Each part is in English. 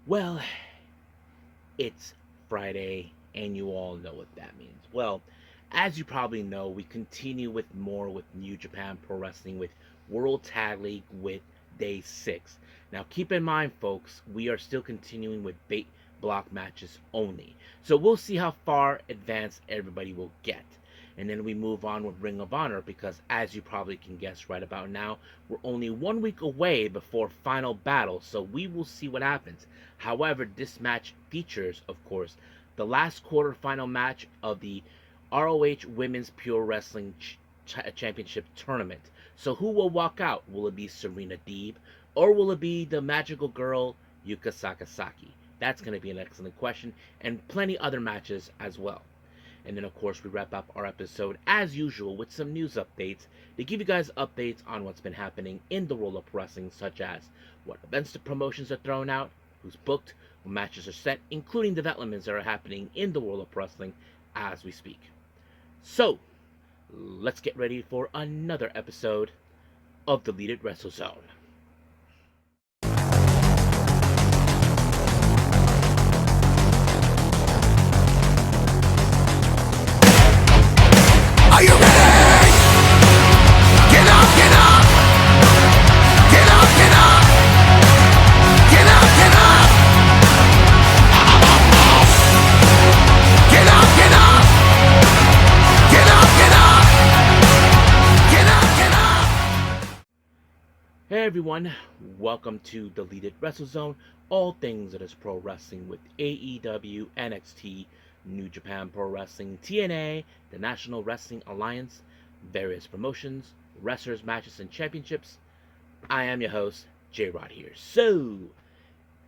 Well, it's Friday, and you all know what that means. Well, as you probably know, we continue with more with New Japan Pro Wrestling with World Tag League with Day 6. Now, keep in mind, folks, we are still continuing with bait block matches only. So we'll see how far advanced everybody will get. And then we move on with Ring of Honor because, as you probably can guess right about now, we're only 1 week away before Final Battle, so we will see what happens. However, this match features, of course, the last quarterfinal match of the ROH Women's Pure Wrestling Championship Tournament. So who will walk out? Will it be Serena Deeb or will it be the magical girl Yuka Sakazaki? That's going to be an excellent question, and plenty other matches as well. And then, of course, we wrap up our episode as usual with some news updates to give you guys updates on what's been happening in the world of wrestling, such as what events the promotions are thrown out, who's booked, what matches are set, including developments that are happening in the world of wrestling as we speak. So, let's get ready for another episode of Deleted Wrestle Zone. Are you ready? Get up, get up! Get up, get up! Get up, get up! Get up, get up! Get up, get up! Get up, get up! Hey everyone, welcome to Deleted Wrestle Zone, all things that is pro wrestling with AEW, NXT, New Japan Pro Wrestling, TNA, the National Wrestling Alliance, various promotions, wrestlers, matches, and championships. I am your host, J-Rod here. So,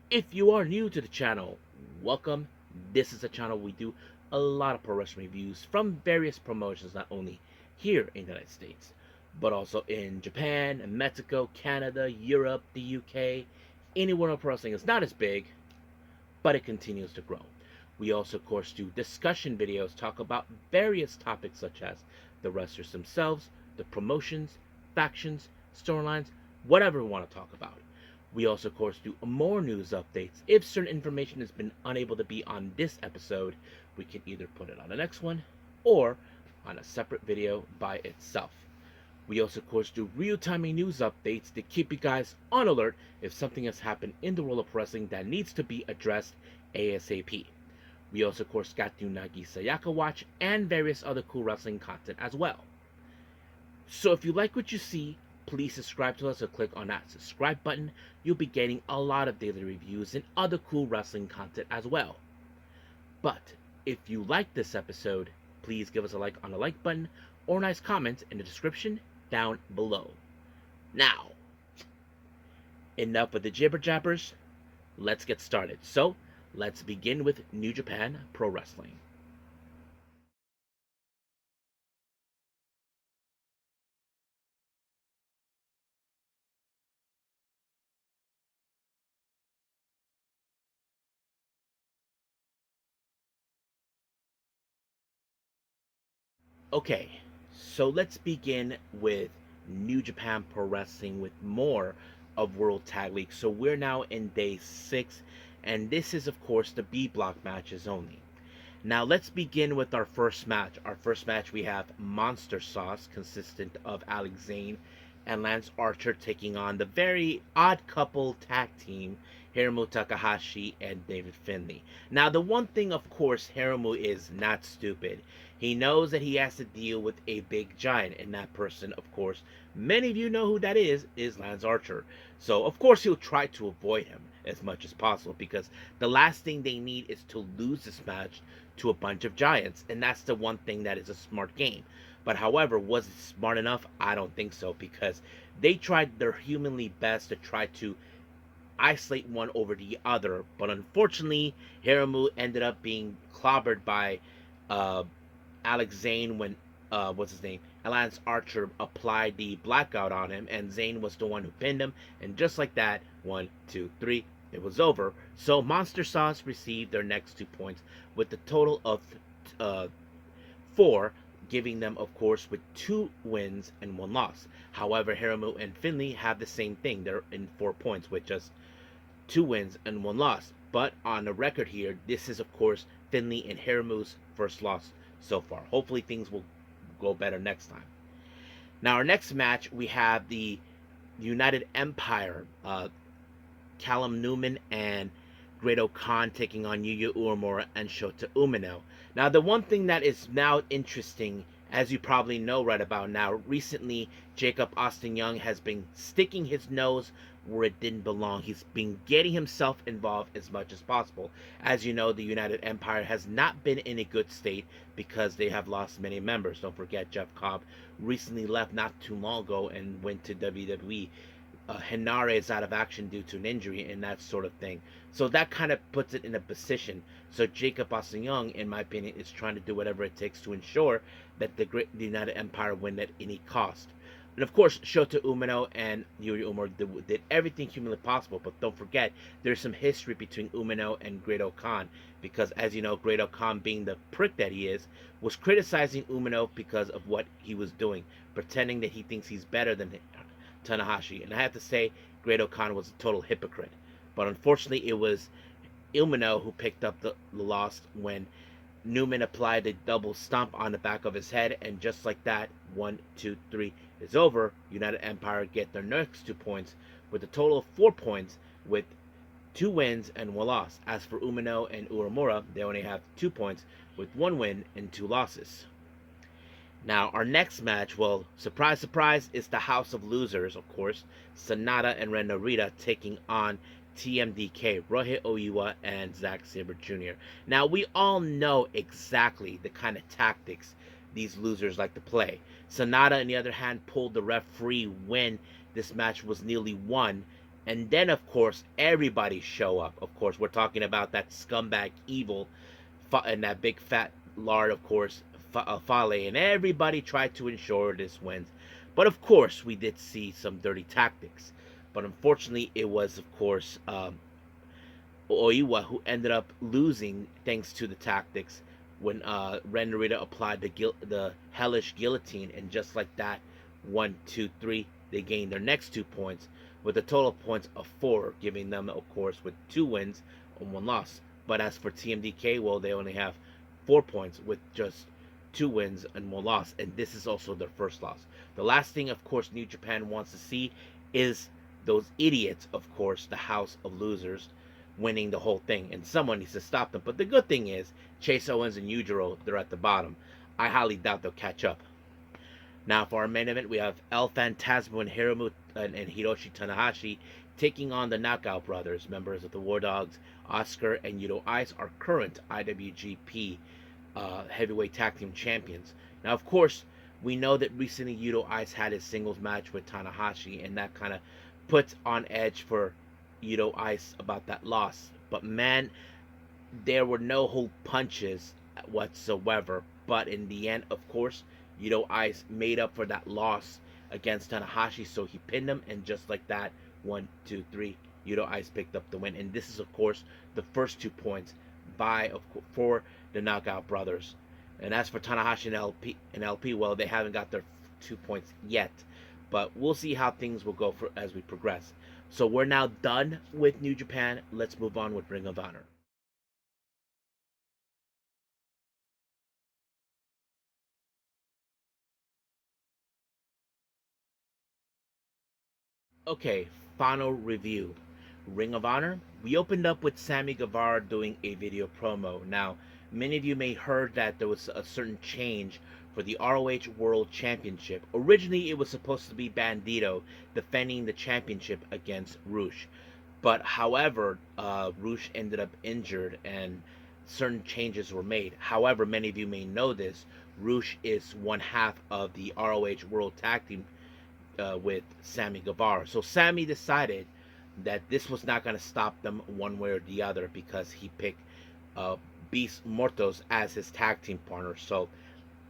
if you are new to the channel, welcome. This is a channel we do a lot of pro wrestling reviews from various promotions, not only here in the United States, but also in Japan, Mexico, Canada, Europe, the UK, anywhere where pro wrestling is not as big, but it continues to grow. We also, of course, do discussion videos, talk about various topics such as the wrestlers themselves, the promotions, factions, storylines, whatever we want to talk about. We also, of course, do more news updates. If certain information has been unable to be on this episode, we can either put it on the next one or on a separate video by itself. We also, of course, do real-time news updates to keep you guys on alert if something has happened in the world of wrestling that needs to be addressed ASAP. We also, of course, got to Nagi Sayaka Watch and various other cool wrestling content as well. So if you like what you see, please subscribe to us or click on that subscribe button. You'll be getting a lot of daily reviews and other cool wrestling content as well. But if you like this episode, please give us a like on the like button or a nice comment in the description down below. Now, enough with the jibber jabbers. Let's get started. So, let's begin with New Japan Pro Wrestling. Okay, so let's begin with New Japan Pro Wrestling with more of World Tag League. So we're now in day 6, and this is, of course, the B block matches only. Now let's begin with our first match. Our first match, we have Monster Sauce, consistent of Alex Zane and Lance Archer, taking on the very odd couple tag team, Hiromu Takahashi and David Finlay. Now the one thing, of course, Hiromu is not stupid. He knows that he has to deal with a big giant, and that person, of course, many of you know who that is Lance Archer. So of course he'll try to avoid him as much as possible, because the last thing they need is to lose this match to a bunch of giants, and that's the one thing that is a smart game. But however, was it smart enough? I don't think so, because they tried their humanly best to try to isolate one over the other, but unfortunately, Hiromu ended up being clobbered by uh, Alex Zane when what's his name? Lance Archer applied the blackout on him, and Zane was the one who pinned him, and just like that, 1, 2, 3, it was over. So Monster Sauce received their next 2 points with a total of 4, giving them, of course, with 2 wins and 1 loss. However, Hiromu and Finlay have the same thing. They're in 4 points with just 2 wins and 1 loss. But on the record here, this is, of course, Finlay and Hiramu's first loss so far. Hopefully things will go better next time. Now, our next match, we have the United Empire, Callum Newman and Great-O-Khan taking on Yuya Uemura and Shota Umino. Now, the one thing that is now interesting, as you probably know right about now, recently Jacob Austin Young has been sticking his nose where it didn't belong. He's been getting himself involved as much as possible. As you know, the United Empire has not been in a good state because they have lost many members. Don't forget, Jeff Cobb recently left not too long ago and went to WWE. Henare is out of action due to an injury and that sort of thing. So that kind of puts it in a position. So Jacob Austin Young, in my opinion, is trying to do whatever it takes to ensure that the United Empire win at any cost. And of course, Shota Umino and Yuya Uemura did everything humanly possible. But don't forget, there's some history between Umino and Great-O-Khan. Because as you know, Great-O-Khan, being the prick that he is, was criticizing Umino because of what he was doing. Pretending that he thinks he's better than Tanahashi. And I have to say, Great-O-Khan was a total hypocrite. But unfortunately, it was Umino who picked up the loss when Newman applied a double stomp on the back of his head. And just like that, 1, 2, 3 is over. United Empire get their next 2 points with a total of 4 points with 2 wins and 1 loss. As for Umino and Uemura, they only have 2 points with 1 win and 2 losses. Now, our next match, well, surprise, surprise, is the House of Losers, of course. Sanada and Ren Narita taking on TMDK, Rohit Oiwa and Zack Sabre Jr. Now, we all know exactly the kind of tactics these losers like to play. Sanada, on the other hand, pulled the referee when this match was nearly won. And then, of course, everybody show up. Of course, we're talking about that scumbag Evil and that big fat lard, of course, Fale, and everybody tried to ensure this wins. But of course, we did see some dirty tactics. But unfortunately, it was, of course, Oiwa who ended up losing thanks to the tactics when Ren Narita applied the hellish guillotine. And just like that, 1, 2, 3, they gained their next 2 points with a total of points of 4, giving them, of course, with 2 wins and 1 loss. But as for TMDK, well, they only have 4 points with just 2 wins and 1 loss, and this is also their first loss. The last thing, of course, New Japan wants to see is those idiots, of course, the House of Losers, winning the whole thing, and someone needs to stop them. But the good thing is, Chase Owens and Yujiro, they're at the bottom. I highly doubt they'll catch up. Now, for our main event, we have El Phantasmo and Hiromu and Hiroshi Tanahashi taking on the Knockout Brothers, members of the War Dogs. Oscar and Yuto Ice are current IWGP heavyweight tag team champions. Now, of course, we know that recently Yuto Ice had his singles match with Tanahashi, and that kind of puts on edge for Yuto Ice about that loss. But man, there were no whole punches whatsoever. But in the end, of course, Yuto Ice made up for that loss against Tanahashi, so he pinned him, and just like that, 1, 2, 3, Yuto Ice picked up the win. And this is, of course, the first 2 points for the Knockout Brothers. And as for Tanahashi and LP, well, they haven't got their 2 points yet, but we'll see how things will go as we progress. So we're now done with New Japan. Let's move on with Ring of Honor. Okay, final review. Ring of Honor, we opened up with Sammy Guevara doing a video promo. Now, many of you may heard that there was a certain change for the ROH World Championship. Originally, it was supposed to be Bandito defending the championship against Rush. But however, Rush ended up injured and certain changes were made. However, many of you may know this, Rush is one half of the ROH World Tag Team with Sammy Guevara. So Sammy decided that this was not going to stop them one way or the other because he picked Beast Mortos as his tag team partner. So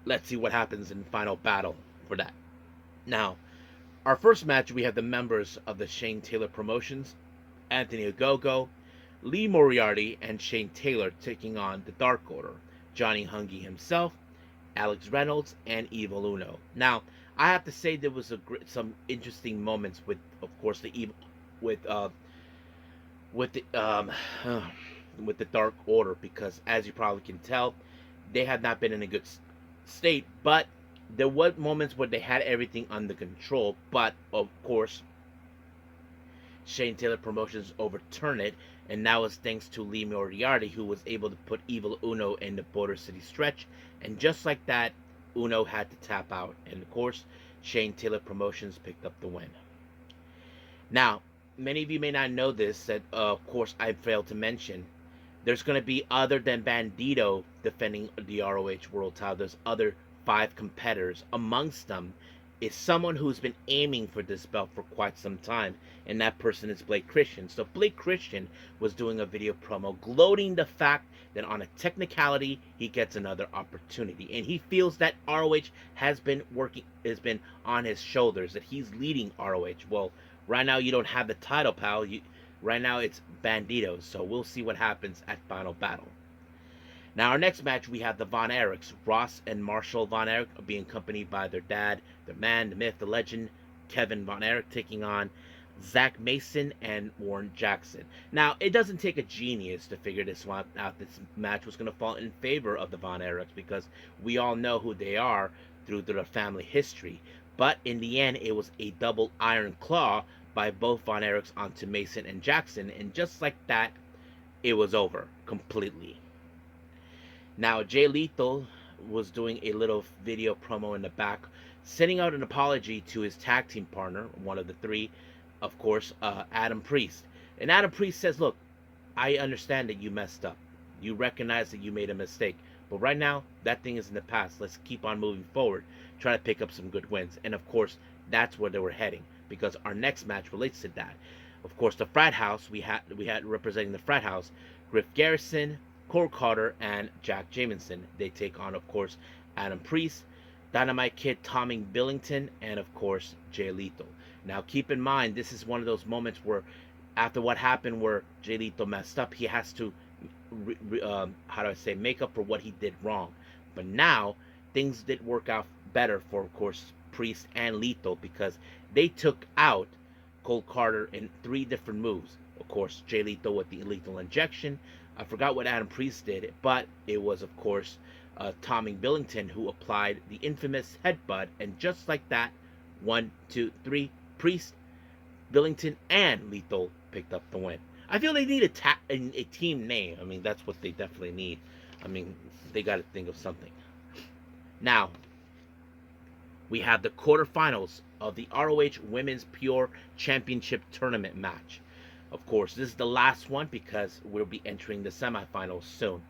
let's see what happens in the final battle for that. Now, our first match, we have the members of the Shane Taylor Promotions, Anthony Ogogo, Lee Moriarty, and Shane Taylor taking on the Dark Order, Johnny Hungy himself, Alex Reynolds, and Evil Uno. Now, I have to say there was some interesting moments with, of course, the Evil with the with the Dark Order, because as you probably can tell, they have not been in a good state. But there were moments where they had everything under control. But of course, Shane Taylor Promotions overturned it, and that was thanks to Lee Moriarty, who was able to put Evil Uno in the Border City stretch. And just like that, Uno had to tap out. And of course, Shane Taylor Promotions picked up the win. Now, many of you may not know this, that of course I failed to mention. There's going to be, other than Bandito defending the ROH World Title, there's other 5 competitors. Amongst them is someone who's been aiming for this belt for quite some time, and that person is Blake Christian. So Blake Christian was doing a video promo gloating the fact that on a technicality he gets another opportunity, and he feels that ROH has been on his shoulders, that he's leading ROH. Well, right now you don't have the title, pal. Right now it's Banditos, so we'll see what happens at Final Battle. Now, our next match, we have the Von Erichs. Ross and Marshall Von Erich are being accompanied by their dad, their man, the myth, the legend, Kevin Von Erich, taking on Zach Mason and Warren Jackson. Now, it doesn't take a genius to figure this one out. This match was going to fall in favor of the Von Erichs because we all know who they are through their family history. But in the end, it was a double iron claw by both Von Erichs onto Mason and Jackson, and just like that, it was over completely. Now, Jay Lethal was doing a little video promo in the back, sending out an apology to his tag team partner, one of the 3, of course, Adam Priest. And Adam Priest says, look, I understand that you messed up. You recognize that you made a mistake. But right now, that thing is in the past. Let's keep on moving forward, try to pick up some good wins. And of course, that's where they were heading, because our next match relates to that. Of course, the Frat House, we had representing the Frat House, Griff Garrison, Cole Carter, and Jack Jamison. They take on, of course, Adam Priest, Dynamite Kid Tommy Billington, and of course, Jay Lethal. Now, keep in mind, this is one of those moments where, after what happened where Jay Lethal messed up, he has to, make up for what he did wrong. But now, things did work out better for, of course, Priest and Lethal, because they took out Cole Carter in 3 different moves. Of course, Jay Lethal with the lethal injection. I forgot what Adam Priest did, but it was, of course, Tommy Billington who applied the infamous headbutt, and just like that, 1, 2, 3, Priest, Billington, and Lethal picked up the win. I feel they need a team name. I mean, that's what they definitely need. I mean, they got to think of something. Now, we have the quarterfinals of the ROH Women's Pure Championship Tournament match. Of course, this is the last one because we'll be entering the semifinals soon.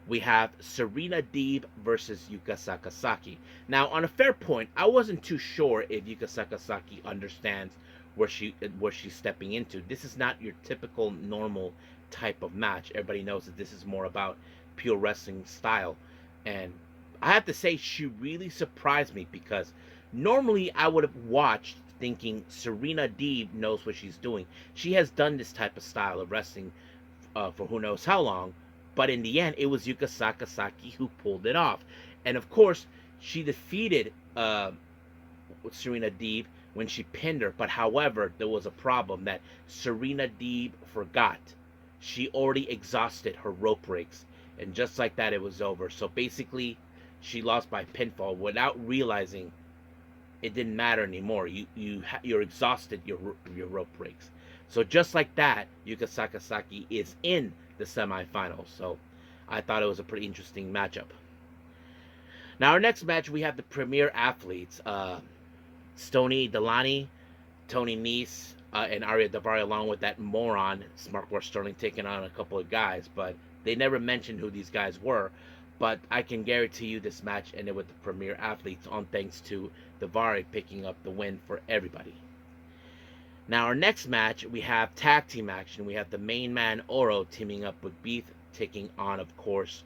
We have Serena Deeb versus Yuka Sakazaki. Now, on a fair point, I wasn't too sure if Yuka Sakazaki understands where she's stepping into. This is not your typical normal type of match. Everybody knows that this is more about pure wrestling style. And I have to say, she really surprised me, because normally I would have watched thinking Serena Deeb knows what she's doing. She has done this type of style of wrestling for who knows how long, but in the end, it was Yuka Sakazaki who pulled it off. And of course, she defeated Serena Deeb when she pinned her, but however, there was a problem that Serena Deeb forgot. She already exhausted her rope breaks, and just like that, it was over. So basically, she lost by pinfall without realizing it didn't matter anymore. You're exhausted your rope breaks. So just like that, Yuka Sakazaki is in the semifinals. So I thought it was a pretty interesting matchup. Now, our next match, we have the premier athletes, Stoney Delaney, Tony Nese, and Arya Davari, along with that moron Smartcore Sterling, taking on a couple of guys, but they never mentioned who these guys were. But I can guarantee you this match ended with the premier athletes, on thanks to Davari picking up the win for everybody. Now, our next match, we have tag team action. We have the main man Oro teaming up with Beef, taking on, of course,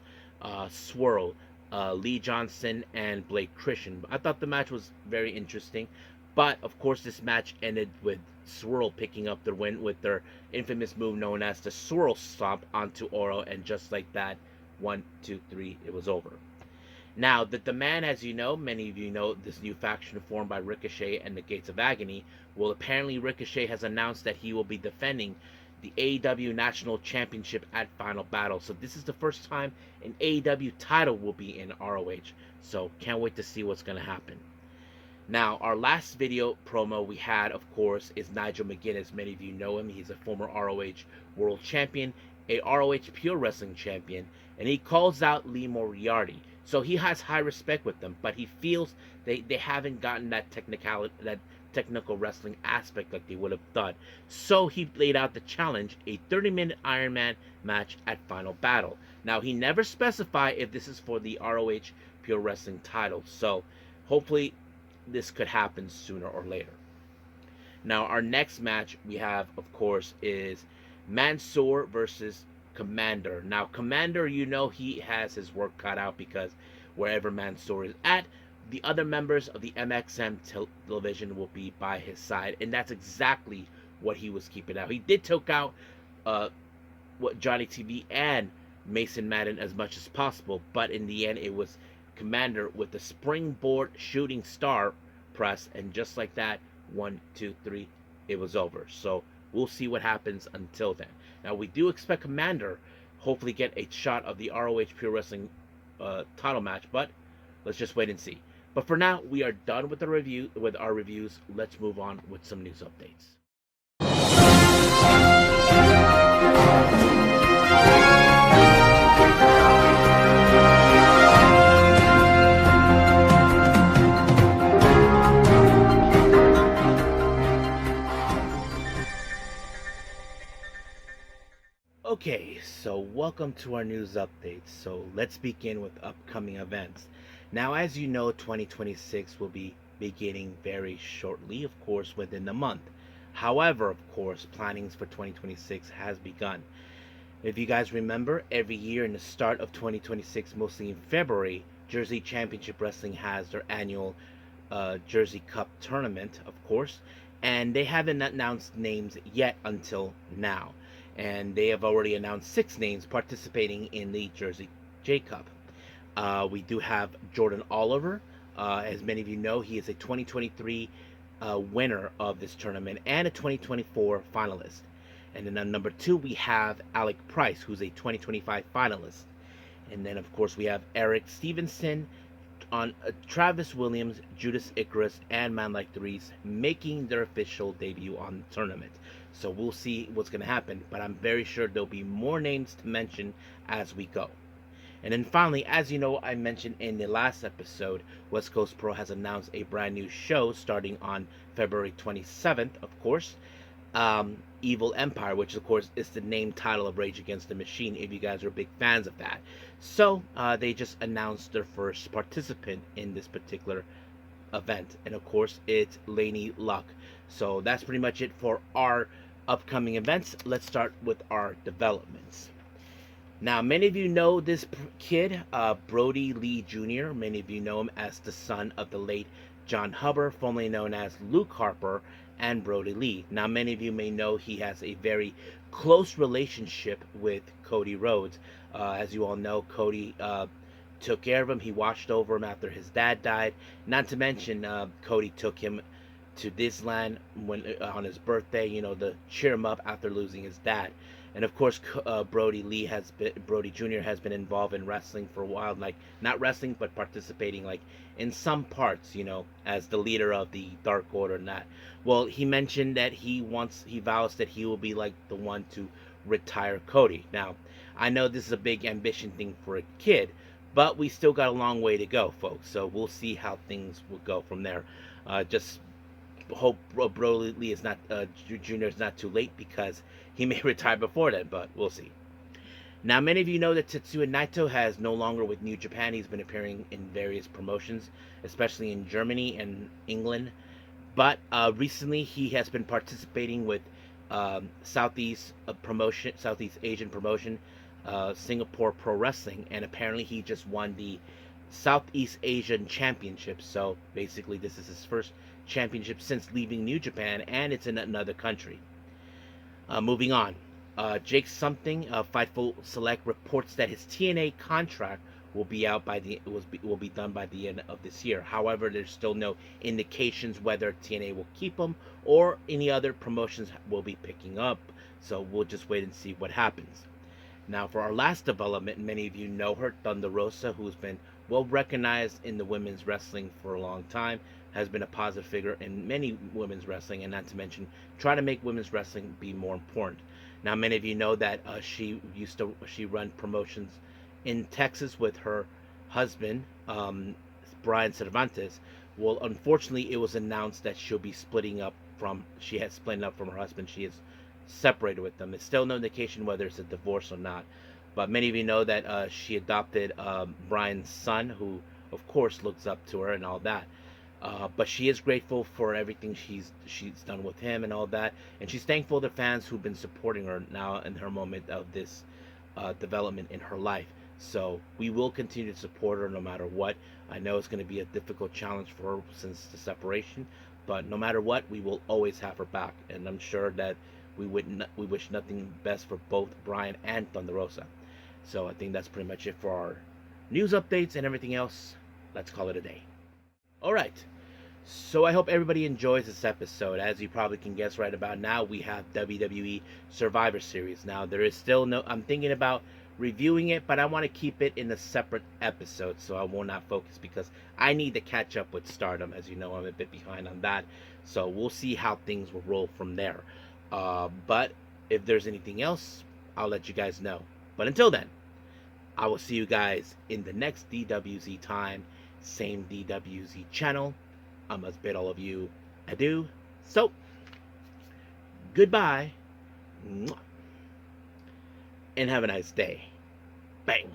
Swirl, Lee Johnson, and Blake Christian. I thought the match was very interesting, but of course this match ended with Swirl picking up the win with their infamous move known as the Swirl Stomp onto Oro, and just like that, 1, 2, 3, it was over. Now, the man, as you know, many of you know, this new faction formed by Ricochet and the Gates of Agony. Well, apparently Ricochet has announced that he will be defending the AEW National Championship at Final Battle. So this is the first time an AEW title will be in ROH. So can't wait to see what's going to happen. Now, our last video promo we had, of course, is Nigel McGuinness. Many of you know him. He's a former ROH World Champion, a ROH Pure Wrestling Champion, and he calls out Lee Moriarty. So he has high respect with them, but he feels they haven't gotten that technical wrestling aspect like they would have thought. So he laid out the challenge, a 30-minute Iron Man match at Final Battle. Now, he never specified if this is for the ROH Pure Wrestling title. So hopefully this could happen sooner or later. Now, our next match we have, of course, is Mansoor versus Commander. Now, Commander, you know he has his work cut out because wherever Mansoor is at, the other members of the MXM television will be by his side, and that's exactly what he was keeping out. He did take out what Johnny TV and Mason Madden as much as possible, but in the end, it was Commander with the springboard shooting star press, and just like that, 1, 2, 3, it was over. So we'll see what happens until then. Now, we do expect Commander hopefully get a shot of the ROH Pure Wrestling title match, but let's just wait and see. But for now, we are done with our reviews. Let's move on with some news updates. Okay, so welcome to our news updates. So let's begin with upcoming events. Now, as you know, 2026 will be beginning very shortly, of course, within the month. However, of course, plannings for 2026 has begun. If you guys remember, every year in the start of 2026, mostly in February, Jersey Championship Wrestling has their annual Jersey Cup tournament, of course, and they haven't announced names yet until now. And they have already announced 6 names participating in the Jersey J Cup. We do have Jordan Oliver. As many of you know, he is a 2023 winner of this tournament and a 2024 finalist. And then on number 2, we have Alec Price, who's a 2025 finalist. And then, of course, we have Eric Stevenson, on Travis Williams, Judas Icarus, and Man Like Threes making their official debut on the tournament. So we'll see what's going to happen, but I'm very sure there'll be more names to mention as we go. And then finally, as you know, I mentioned in the last episode, West Coast Pro has announced a brand new show starting on February 27th, of course. Evil Empire, which of course is the name title of Rage Against the Machine, if you guys are big fans of that. So they just announced their first participant in this particular event, and of course it's Laney Luck. So that's pretty much it for our upcoming events. Let's start with our developments. Now, many of you know this kid, Brodie Lee Jr. Many of you know him as the son of the late John Hubbard, formerly known as Luke Harper, and Brodie Lee. Now, many of you may know he has a very close relationship with Cody Rhodes. As you all know, Cody took care of him. He watched over him after his dad died. Not to mention, Cody took him to Disneyland on his birthday, to cheer him up after losing his dad. And of course, Brodie Jr. has been involved in wrestling for a while, like not wrestling, but participating like in some parts, as the leader of the Dark Order and that. Well, he mentioned that he vows that he will be like the one to retire Cody. Now, I know this is a big ambition thing for a kid, but we still got a long way to go, folks. So we'll see how things will go from there. Just hope Brodie Lee is not Jr. is not too late, because he may retire before then, but we'll see. Now, many of you know that Tetsuya Naito has no longer with New Japan. He's been appearing in various promotions, especially in Germany and England. But recently, he has been participating with Southeast Asian promotion, Singapore Pro Wrestling, and apparently he just won the Southeast Asian Championship. So basically, this is his first championship since leaving New Japan, and it's in another country. Moving on, Jake Something, Fightful Select reports that his TNA contract will be done by the end of this year. However, there's still no indications whether TNA will keep him or any other promotions will be picking up So we'll just wait and see what happens. Now, for our last development, many of you know her, Thunder Rosa, who's been well recognized in the women's wrestling for a long time, has been a positive figure in many women's wrestling, and not to mention try to make women's wrestling be more important. Now, many of you know that she run promotions in Texas with her husband, Brian Cervantes. Well, unfortunately, it was announced that she has split up from her husband. She is separated with them. There's still no indication whether it's a divorce or not. But many of you know that she adopted Brian's son, who, of course, looks up to her and all that. But she is grateful for everything she's done with him and all that, and she's thankful to fans who've been supporting her now in her moment of this development in her life. So we will continue to support her no matter what. I know it's going to be a difficult challenge for her since the separation, but no matter what, we will always have her back, and I'm sure that we wish nothing best for both Brian and Thunder Rosa. So I think that's pretty much it for our news updates and everything else. Let's call it a day. All right. So I hope everybody enjoys this episode. As you probably can guess right about now, we have WWE Survivor Series. Now, there is still no... I'm thinking about reviewing it, but I want to keep it in a separate episode, so I will not focus because I need to catch up with Stardom. As you know, I'm a bit behind on that. So we'll see how things will roll from there. But if there's anything else, I'll let you guys know. But until then, I will see you guys in the next DWZ time. Same DWZ channel. I must bid all of you adieu. So, goodbye. And have a nice day. Bang.